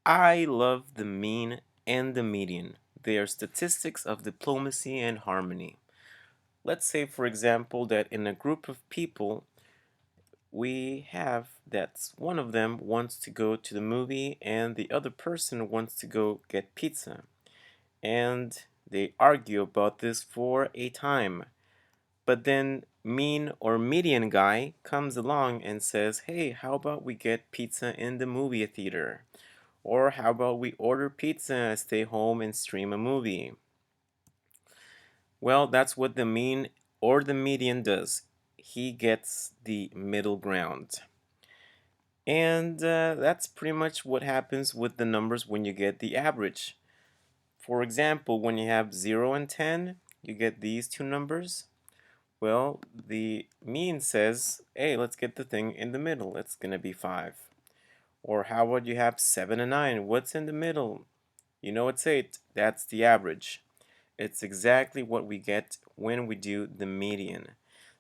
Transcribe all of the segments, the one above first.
I love the mean and the median. They are statistics of diplomacy and harmony. Let's say, for example, that in a group of people, we have that one of them wants to go to the movie and the other person wants to go get pizza. And they argue about this for a time. But then mean or median guy comes along and says, hey, how about we get pizza in the movie theater? Or how about we order pizza, stay home, and stream a movie? Well, that's what the mean or the median does. He gets the middle ground. And that's pretty much what happens with the numbers when you get the average. For example, when you have 0 and 10, you get these two numbers. Well, the mean says, hey, let's get the thing in the middle. It's going to be 5. Or how about you have 7 and 9? What's in the middle? You know it's 8. That's the average. It's exactly what we get when we do the median.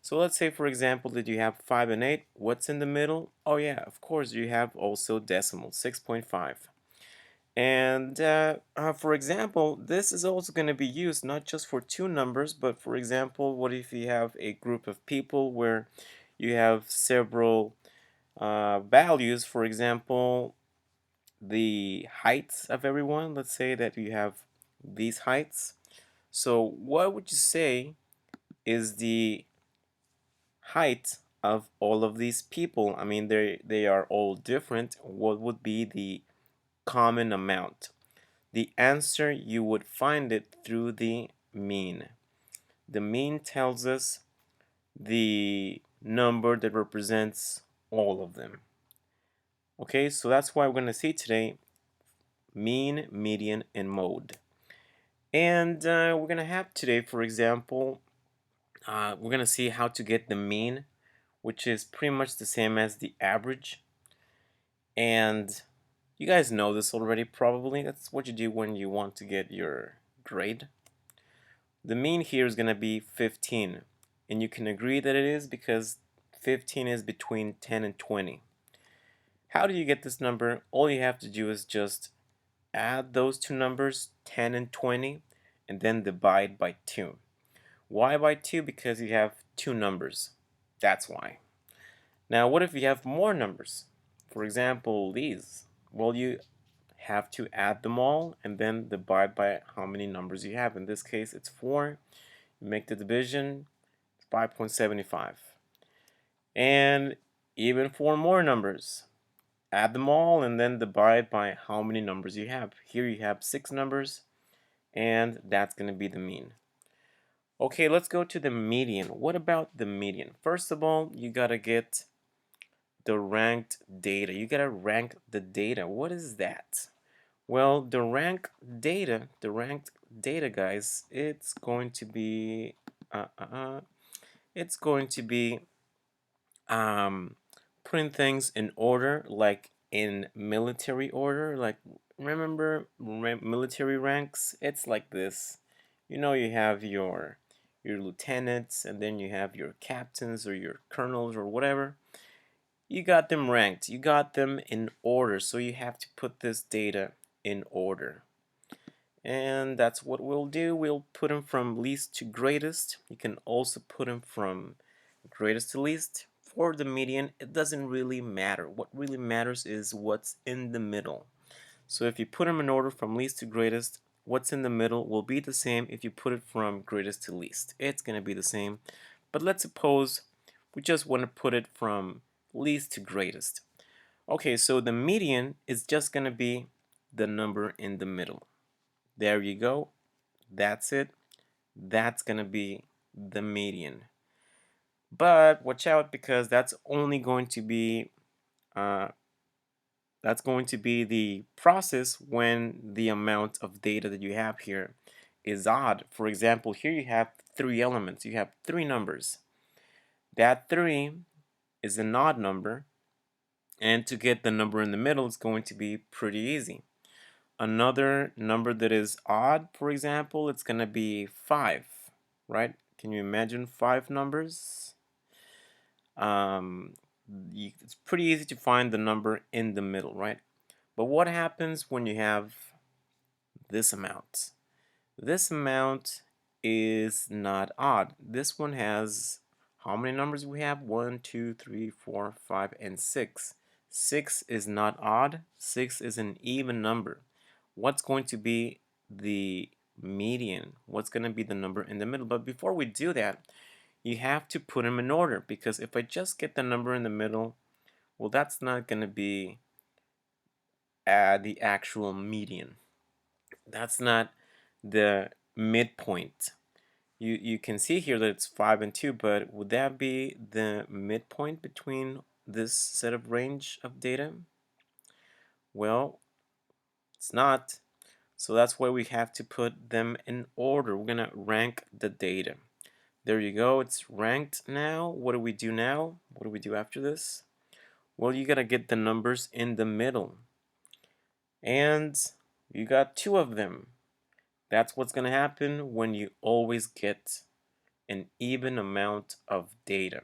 So let's say, for example, that you have 5 and 8. What's in the middle? Oh yeah, of course, you have also decimal, 6.5. And for example, this is also going to be used not just for two numbers, but for example, what if you have a group of people where you have several values, for example, the heights of everyone. Let's say that you have these heights. So what would you say is the height of all of these people? I mean, they are all different. What would be the common amount? The answer, you would find it through the mean. The mean tells us the number that represents all of them. Okay, so that's why we're going to see today mean, median, and mode. And we're going to have today, for example, we're going to see how to get the mean, which is pretty much the same as the average. And you guys know this already probably. That's what you do when you want to get your grade. The mean here is going to be 15. And you can agree that it is because 15 is between 10 and 20. How do you get this number? All you have to do is just add those two numbers, 10 and 20, and then divide by 2. Why by 2? Because you have two numbers. That's why. Now, what if you have more numbers? For example, these. Well, you have to add them all and then divide by how many numbers you have. In this case, it's 4. You make the division, 5.75. And even 4 more numbers. Add them all and then divide by how many numbers you have. Here you have 6 numbers, and that's going to be the mean. Okay, let's go to the median. What about the median? First of all, you got to get the ranked data. You got to rank the data. What is that? Well, the ranked data, guys, it's going to be it's going to be putting things in order, like in military order. Like, remember military ranks? It's like this. You know, you have your lieutenants, and then you have your captains or your colonels or whatever. You got them ranked. You got them in order. So you have to put this data in order. And that's what we'll do. We'll put them from least to greatest. You can also put them from greatest to least. For the median, it doesn't really matter. What really matters is what's in the middle. So if you put them in order from least to greatest, what's in the middle will be the same if you put it from greatest to least. It's going to be the same. But let's suppose we just want to put it from least to greatest. Okay, so the median is just going to be the number in the middle. There you go. That's it. That's going to be the median. But watch out, because that's only going to be uh, the process when the amount of data that you have here is odd. For example, here you have 3 elements. You have 3 numbers. That 3 is an odd number, and to get the number in the middle is going to be pretty easy. Another number that is odd, for example, it's going to be 5, right? Can you imagine 5 numbers? It's pretty easy to find the number in the middle, right? But what happens when you have this amount? This amount is not odd. This one has how many numbers we have? 1, 2, 3, 4, 5, and 6. 6 is not odd. 6 is an even number. What's going to be the median? What's going to be the number in the middle? But before we do that, you have to put them in order, because if I just get the number in the middle, well, that's not going to be the actual median. That's not the midpoint. You can see here that it's 5 and 2, but would that be the midpoint between this set of range of data? Well, it's not. So that's why we have to put them in order. We're gonna rank the data. There you go, it's ranked now. What do we do now? What do we do after this? Well, you gotta get the numbers in the middle. And you got 2 of them. That's what's gonna happen when you always get an even amount of data.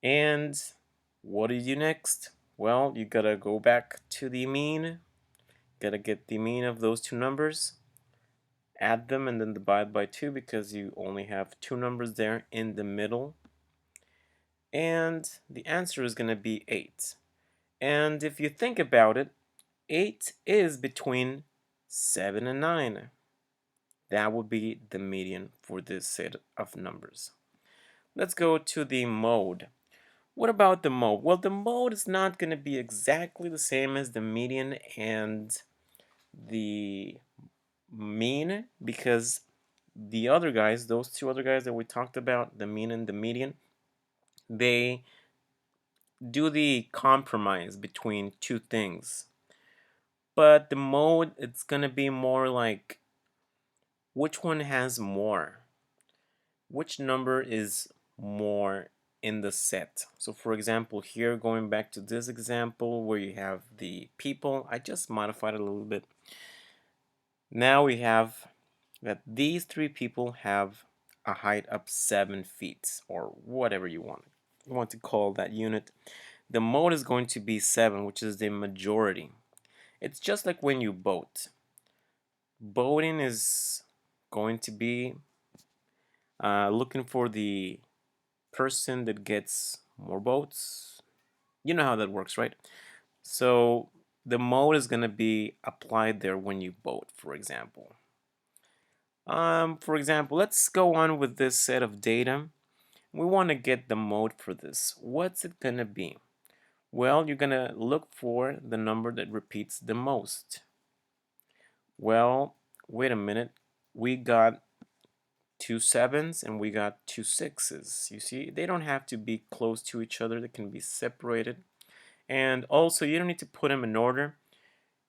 And what do you do next? Well, you gotta go back to the mean, gotta get the mean of those 2 numbers, add them, and then divide by 2, because you only have 2 numbers there in the middle. And the answer is gonna be 8. And if you think about it, 8 is between 7 and 9. That would be the median for this set of numbers. Let's go to the mode. What about the mode? Well, the mode is not going to be exactly the same as the median and the mean, because the other guys, those 2 other guys that we talked about, the mean and the median, they do the compromise between 2 things. But the mode, it's going to be more like which one has more? Which number is more in the set? So for example, here, going back to this example where you have the people, I just modified it a little bit. Now we have that these 3 people have a height of 7 feet, or whatever you want to call that unit. The mode is going to be 7, which is the majority. It's just like when you vote. Voting is going to be looking for the person that gets more votes. You know how that works, right? So the mode is going to be applied there when you vote, for example. Let's go on with this set of data. We want to get the mode for this. What's it going to be? Well, you're going to look for the number that repeats the most. Well, wait a minute. We got 2 7s and we got 2 6s. You see, they don't have to be close to each other. They can be separated. And also, you don't need to put them in order.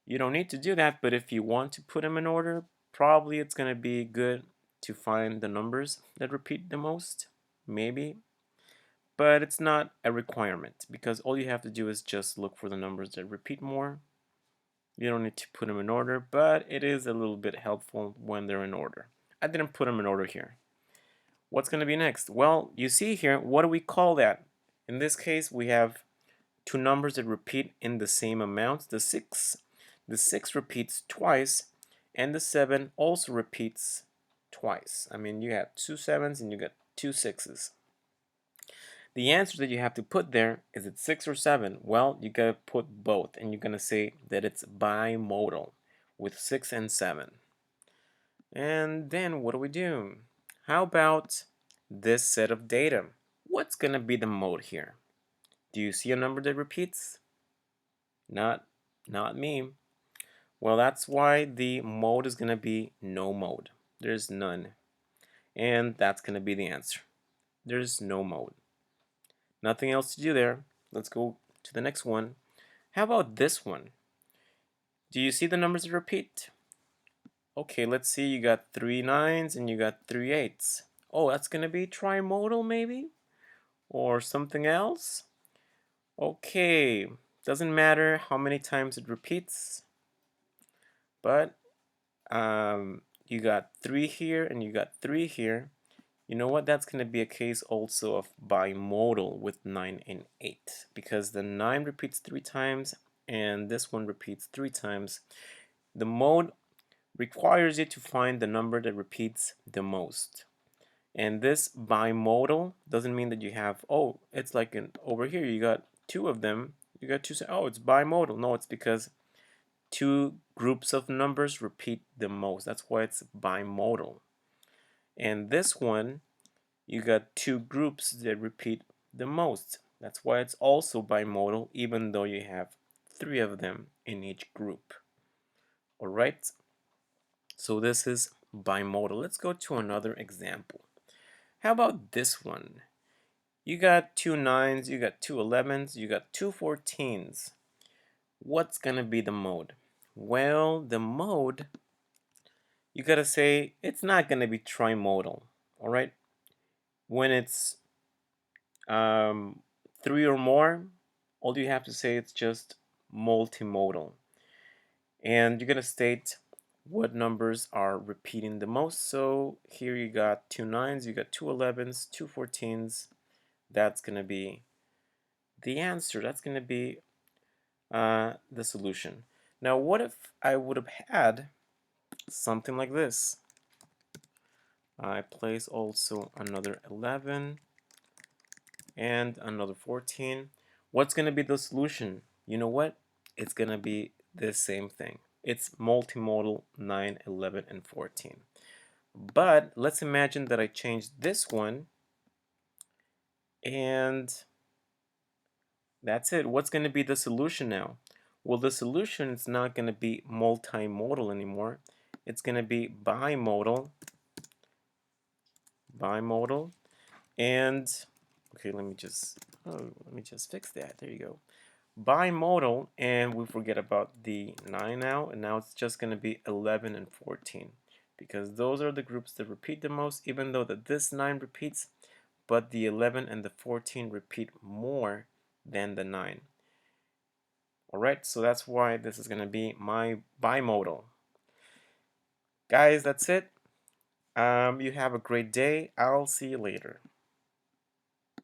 You don't need to do that, but if you want to put them in order, probably it's going to be good to find the numbers that repeat the most, maybe. But it's not a requirement, because all you have to do is just look for the numbers that repeat more. You don't need to put them in order, but it is a little bit helpful when they're in order. I didn't put them in order here. What's going to be next? Well, you see here, what do we call that? In this case, we have 2 numbers that repeat in the same amount. The 6 repeats twice, and the 7 also repeats twice. I mean, you have 2 7s and you got 2 6s. The answer that you have to put there, is it 6 or 7? Well, you gotta put both, and you're gonna say that it's bimodal with 6 and 7. And then what do we do? How about this set of data? What's gonna be the mode here? Do you see a number that repeats? Not me. Well, that's why the mode is gonna be no mode. There's none. And that's gonna be the answer. There's no mode. Nothing else to do there. Let's go to the next one. How about this one? Do you see the numbers that repeat? Okay, let's see. You got 3 9s and you got 3 8s. Oh, that's gonna be trimodal maybe? Or something else? Okay, doesn't matter how many times it repeats, but you got 3 here and you got 3 here. You know what? That's going to be a case also of bimodal with 9 and 8, because the 9 repeats 3 times and this one repeats 3 times. The mode requires you to find the number that repeats the most. And this bimodal doesn't mean that you have, oh, it's like over here you got 2 of them, you got 2, oh, it's bimodal. No, it's because 2 groups of numbers repeat the most. That's why it's bimodal. And this one, you got 2 groups that repeat the most. That's why it's also bimodal, even though you have 3 of them in each group. Alright, so this is bimodal. Let's go to another example. How about this one? You got 2 9s, you got 2 11s, you got 2 14s. What's gonna be the mode? Well, the mode, you gotta say it's not gonna be trimodal. Alright? When it's 3 or more, all you have to say it's just multimodal. And you're gonna state what numbers are repeating the most. So here you got 2 9s, you got 2 11s, 2 14s. That's gonna be the answer. That's gonna be the solution. Now, what if I would have had something like this? I place also another 11 and another 14. What's going to be the solution? You know what? It's going to be the same thing. It's multimodal 9, 11, and 14. But let's imagine that I changed this one, and that's it. What's going to be the solution now? Well, the solution is not going to be multimodal anymore. It's going to be bimodal, and okay, let me just fix that. There you go. Bimodal, and we forget about the 9 now, and now it's just going to be 11 and 14, because those are the groups that repeat the most, even though that this 9 repeats, but the 11 and the 14 repeat more than the 9. Alright, so that's why this is going to be my bimodal. Guys, that's it. You have a great day. I'll see you later.